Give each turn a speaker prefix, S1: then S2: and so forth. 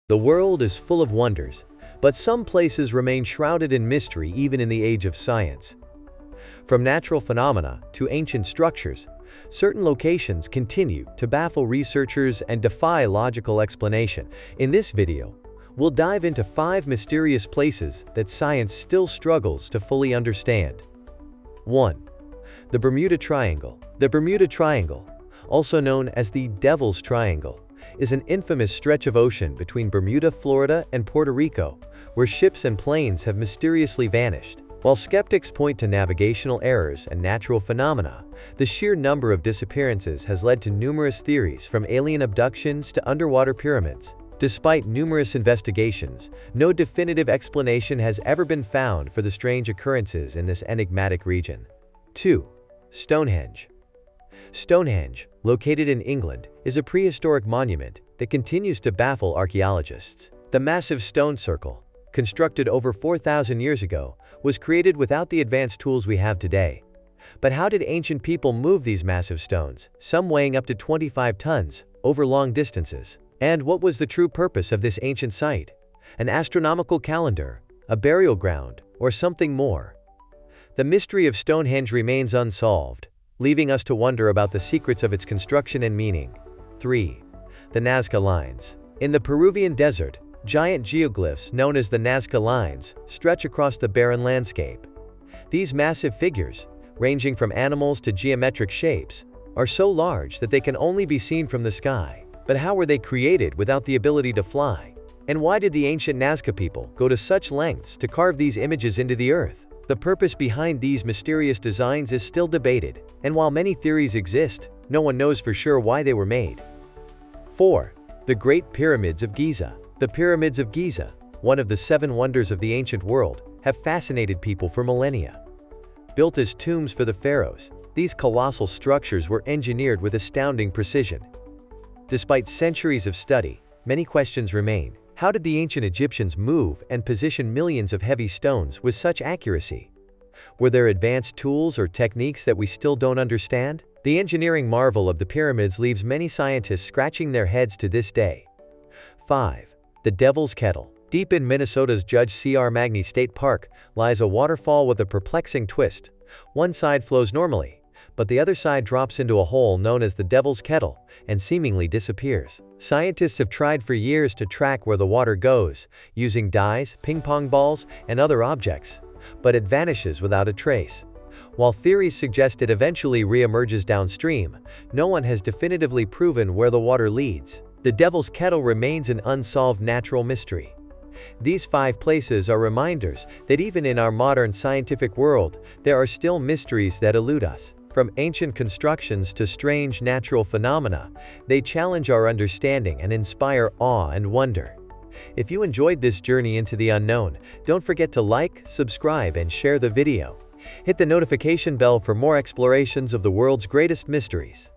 S1: The world is full of wonders, but some places remain shrouded in mystery even in the age of science. From natural phenomena to ancient structures, certain locations continue to baffle researchers and defy logical explanation. In this video, we'll dive into 5 mysterious places that science still struggles to fully understand. 1. The Bermuda Triangle. The Bermuda Triangle, also known as the Devil's Triangle, is an infamous stretch of ocean between Bermuda, Florida, and Puerto Rico, where ships and planes have mysteriously vanished. While skeptics point to navigational errors and natural phenomena, the sheer number of disappearances has led to numerous theories, from alien abductions to underwater pyramids. Despite numerous investigations, no definitive explanation has ever been found for the strange occurrences in this enigmatic region. 2. Stonehenge. Stonehenge, located in England, is a prehistoric monument that continues to baffle archaeologists. The massive stone circle, constructed over 4,000 years ago, was created without the advanced tools we have today. But how did ancient people move these massive stones, some weighing up to 25 tons, over long distances? And what was the true purpose of this ancient site? An astronomical calendar, a burial ground, or something more? The mystery of Stonehenge remains unsolved, leaving us to wonder about the secrets of its construction and meaning. 3. The Nazca Lines. In the Peruvian desert, giant geoglyphs known as the Nazca Lines stretch across the barren landscape. These massive figures, ranging from animals to geometric shapes, are so large that they can only be seen from the sky. But how were they created without the ability to fly? And why did the ancient Nazca people go to such lengths to carve these images into the earth? The purpose behind these mysterious designs is still debated, and while many theories exist, no one knows for sure why they were made. 4. The Great Pyramids of Giza. The Pyramids of Giza, one of the 7 wonders of the ancient world, have fascinated people for millennia. Built as tombs for the pharaohs, these colossal structures were engineered with astounding precision. Despite centuries of study, many questions remain. How did the ancient Egyptians move and position millions of heavy stones with such accuracy? Were there advanced tools or techniques that we still don't understand? The engineering marvel of the pyramids leaves many scientists scratching their heads to this day. 5. The Devils Kettle. Deep in Minnesota's Judge C.R. Magny State Park lies a waterfall with a perplexing twist. One side flows normally, but the other side drops into a hole known as the Devil's Kettle and seemingly disappears. Scientists have tried for years to track where the water goes, using dyes, ping-pong balls, and other objects, but it vanishes without a trace. While theories suggest it eventually re-emerges downstream, no one has definitively proven where the water leads. The Devil's Kettle remains an unsolved natural mystery. These 5 places are reminders that even in our modern scientific world, there are still mysteries that elude us. From ancient constructions to strange natural phenomena, they challenge our understanding and inspire awe and wonder. If you enjoyed this journey into the unknown, don't forget to like, subscribe, and share the video. Hit the notification bell for more explorations of the world's greatest mysteries.